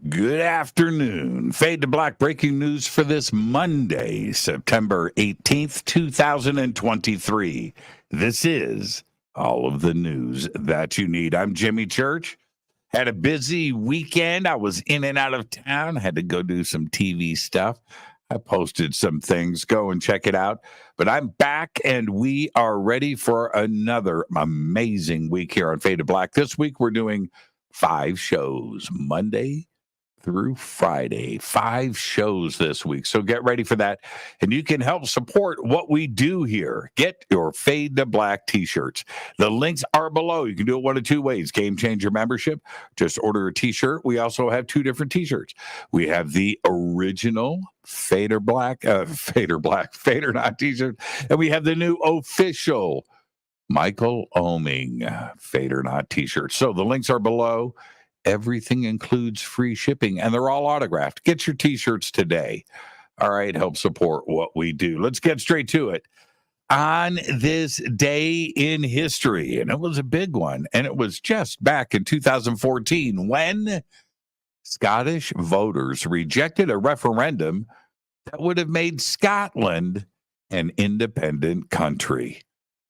Good afternoon. Fade to Black breaking news for this Monday, September 18th, 2023. This is all of the news that you need. I'm Jimmy Church. Had a busy weekend. I was in and out of town. Had to go do some TV stuff. I posted some things. Go and check it out. But I'm back, and we are ready for another amazing week here on Fade to Black. This week, we're doing 5 shows, Monday through Friday. 5 shows this week. So get ready for that. And you can help support what we do here. Get your Fade to Black T-shirts. The links are below. You can do it one of 2 ways. Game Changer membership. Just order a T-shirt. We also have 2 different T-shirts. We have the original Fader Not T-shirt. And we have the new official Michael Oeming Fader Not T-shirt. So the links are below. Everything includes free shipping, and they're all autographed. Get your T-shirts today. All right, help support what we do. Let's get straight to it. On this day in history, and it was a big one, and it was just back in 2014 when Scottish voters rejected a referendum that would have made Scotland an independent country.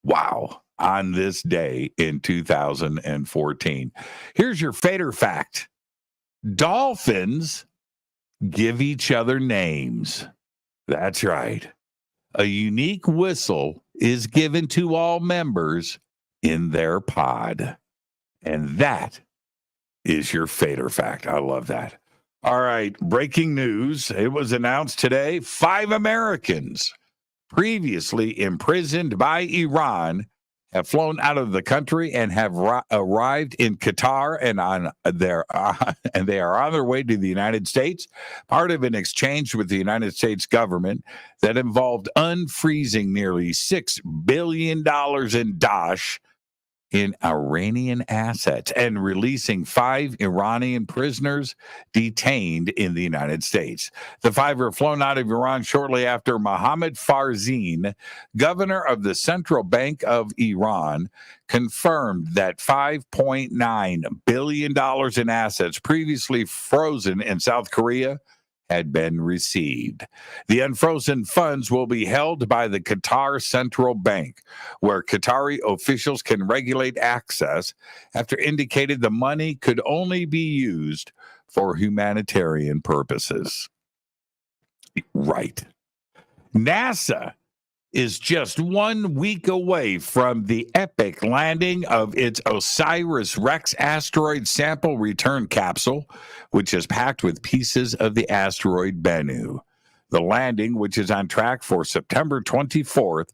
Wow. On this day in 2014. Here's your Fader fact. Dolphins give each other names. That's right. A unique whistle is given to all members in their pod. And that is your Fader fact. I love that. All right, breaking news. It was announced today 5 Americans previously imprisoned by Iran have flown out of the country and have arrived in Qatar and they are on their way to the United States, part of an exchange with the United States government that involved unfreezing nearly $6 billion in Daesh in Iranian assets and releasing 5 Iranian prisoners detained in the United States. The 5 were flown out of Iran shortly after Mohammad Farzin, governor of the Central Bank of Iran, confirmed that $5.9 billion in assets previously frozen in South Korea had been received. The unfrozen funds will be held by the Qatar Central Bank, where Qatari officials can regulate access after indicated the money could only be used for humanitarian purposes. Right. NASA is just 1 week away from the epic landing of its OSIRIS-REx asteroid sample return capsule, which is packed with pieces of the asteroid Bennu. The landing, which is on track for September 24th,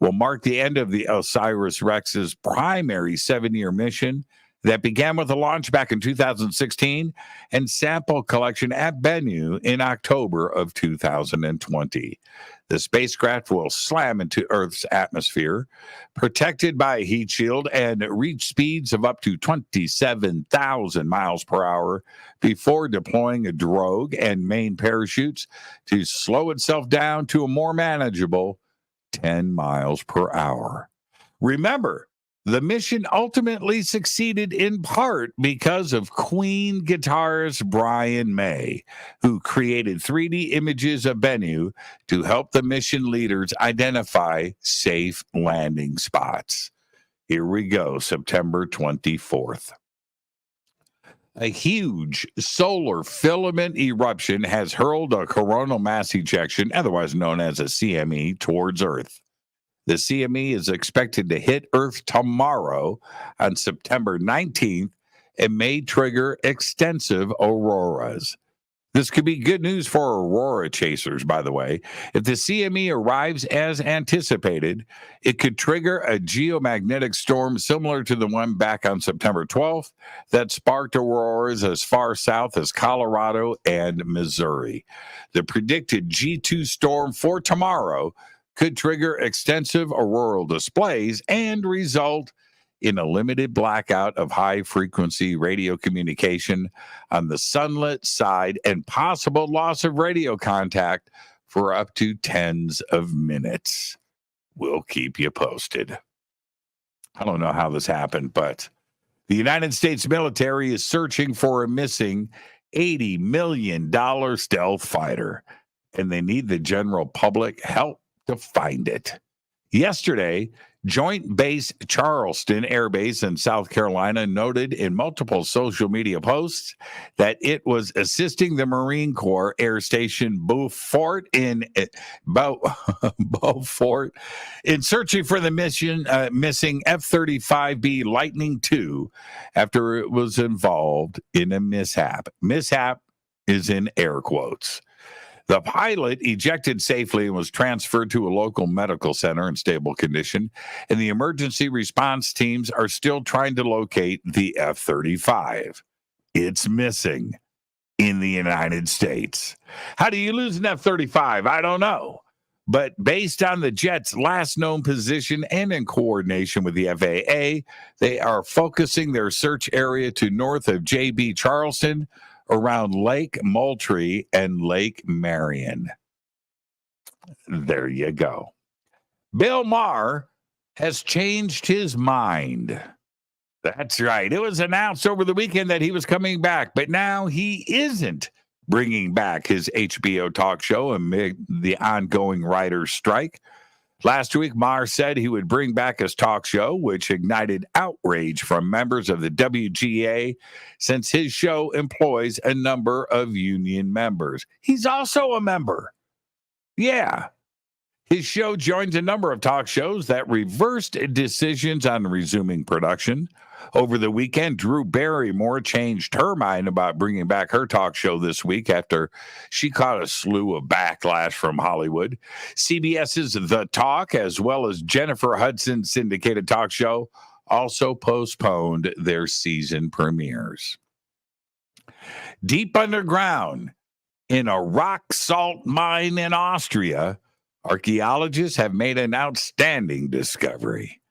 will mark the end of the OSIRIS-REx's primary 7-year mission that began with a launch back in 2016 and sample collection at Bennu in October of 2020. The spacecraft will slam into Earth's atmosphere, protected by a heat shield, and reach speeds of up to 27,000 miles per hour before deploying a drogue and main parachutes to slow itself down to a more manageable 10 miles per hour. Remember, the mission ultimately succeeded in part because of Queen guitarist Brian May, who created 3D images of Bennu to help the mission leaders identify safe landing spots. Here we go, September 24th. A huge solar filament eruption has hurled a coronal mass ejection, otherwise known as a CME, towards Earth. The CME is expected to hit Earth tomorrow on September 19th and may trigger extensive auroras. This could be good news for aurora chasers, by the way. If the CME arrives as anticipated, it could trigger a geomagnetic storm similar to the one back on September 12th that sparked auroras as far south as Colorado and Missouri. The predicted G2 storm for tomorrow could trigger extensive auroral displays and result in a limited blackout of high-frequency radio communication on the sunlit side and possible loss of radio contact for up to tens of minutes. We'll keep you posted. I don't know how this happened, but the United States military is searching for a missing $80 million stealth fighter, and they need the general public help to find it. Yesterday, Joint Base Charleston Air Base in South Carolina noted in multiple social media posts that it was assisting the Marine Corps Air Station Beaufort in Beaufort in searching for the missing F-35B Lightning II after it was involved in a mishap. Mishap is in air quotes. The pilot ejected safely and was transferred to a local medical center in stable condition, and the emergency response teams are still trying to locate the F-35. It's missing in the United States. How do you lose an F-35? I don't know. But based on the jet's last known position and in coordination with the FAA, they are focusing their search area to north of JB Charleston, around Lake Moultrie and Lake Marion. There you go. Bill Maher has changed his mind. That's right. It was announced over the weekend that he was coming back, but now he isn't bringing back his HBO talk show amid the ongoing writers' strike. Last week, Maher said he would bring back his talk show, which ignited outrage from members of the WGA since his show employs a number of union members. He's also a member. Yeah. His show joins a number of talk shows that reversed decisions on resuming production. Over the weekend, Drew Barrymore changed her mind about bringing back her talk show this week after she caught a slew of backlash from Hollywood. CBS's The Talk, as well as Jennifer Hudson's syndicated talk show, also postponed their season premieres. Deep underground in a rock salt mine in Austria, archaeologists have made an outstanding discovery: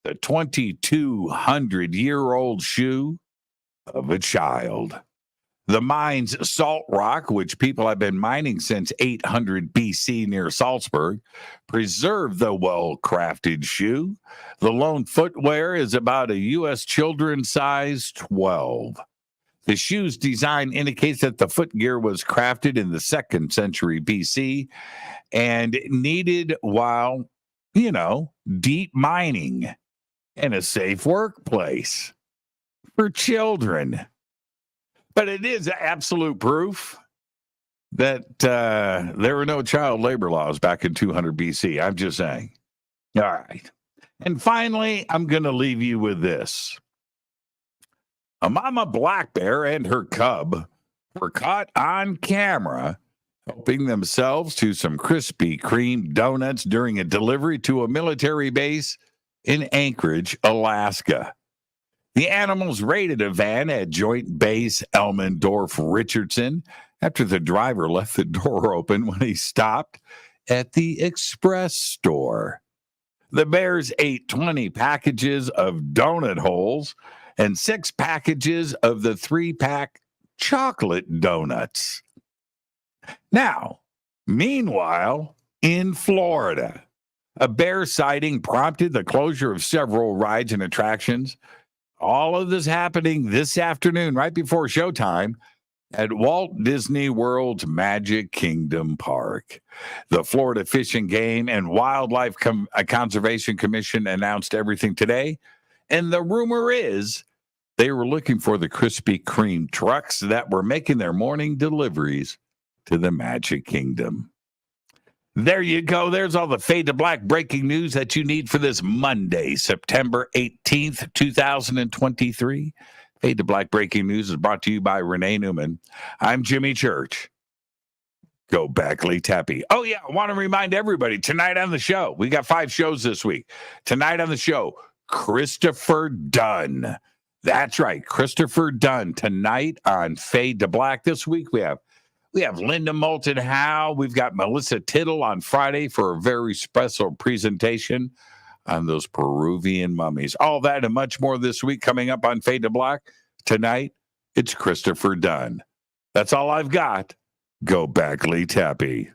the 2,200-year-old shoe of a child. The mine's salt rock, which people have been mining since 800 BC near Salzburg, preserved the well-crafted shoe. The lone footwear is about a U.S. children's size 12. The shoe's design indicates that the footgear was crafted in the 2nd century BC and needed while, deep mining and a safe workplace for children. But it is absolute proof that there were no child labor laws back in 200 BC. I'm just saying. All right. And finally, I'm going to leave you with this. A mama black bear and her cub were caught on camera helping themselves to some Krispy Kreme donuts during a delivery to a military base in Anchorage, Alaska. The animals raided a van at Joint Base Elmendorf-Richardson after the driver left the door open when he stopped at the express store. The bears ate 20 packages of donut holes and 6 packages of the 3-pack chocolate donuts. Now, meanwhile, in Florida, a bear sighting prompted the closure of several rides and attractions. All of this happening this afternoon, right before showtime, at Walt Disney World's Magic Kingdom Park. The Florida Fish and Game and Wildlife Conservation Commission announced everything today, and the rumor is they were looking for the Krispy Kreme trucks that were making their morning deliveries to the Magic Kingdom. There you go. There's all the Fade to Black breaking news that you need for this Monday, September 18th, 2023. Fade to Black breaking news is brought to you by Renee Newman. I'm Jimmy Church. Go back, Lee Tappy. Oh, yeah, I want to remind everybody, tonight on the show, we got 5 shows this week. Tonight on the show, Christopher Dunn. That's right, Christopher Dunn. Tonight on Fade to Black. This week we have Linda Moulton Howe. We've got Melissa Tittle on Friday for a very special presentation on those Peruvian mummies. All that and much more this week coming up on Fade to Black. Tonight, it's Christopher Dunn. That's all I've got. Go back, Lee Tappy.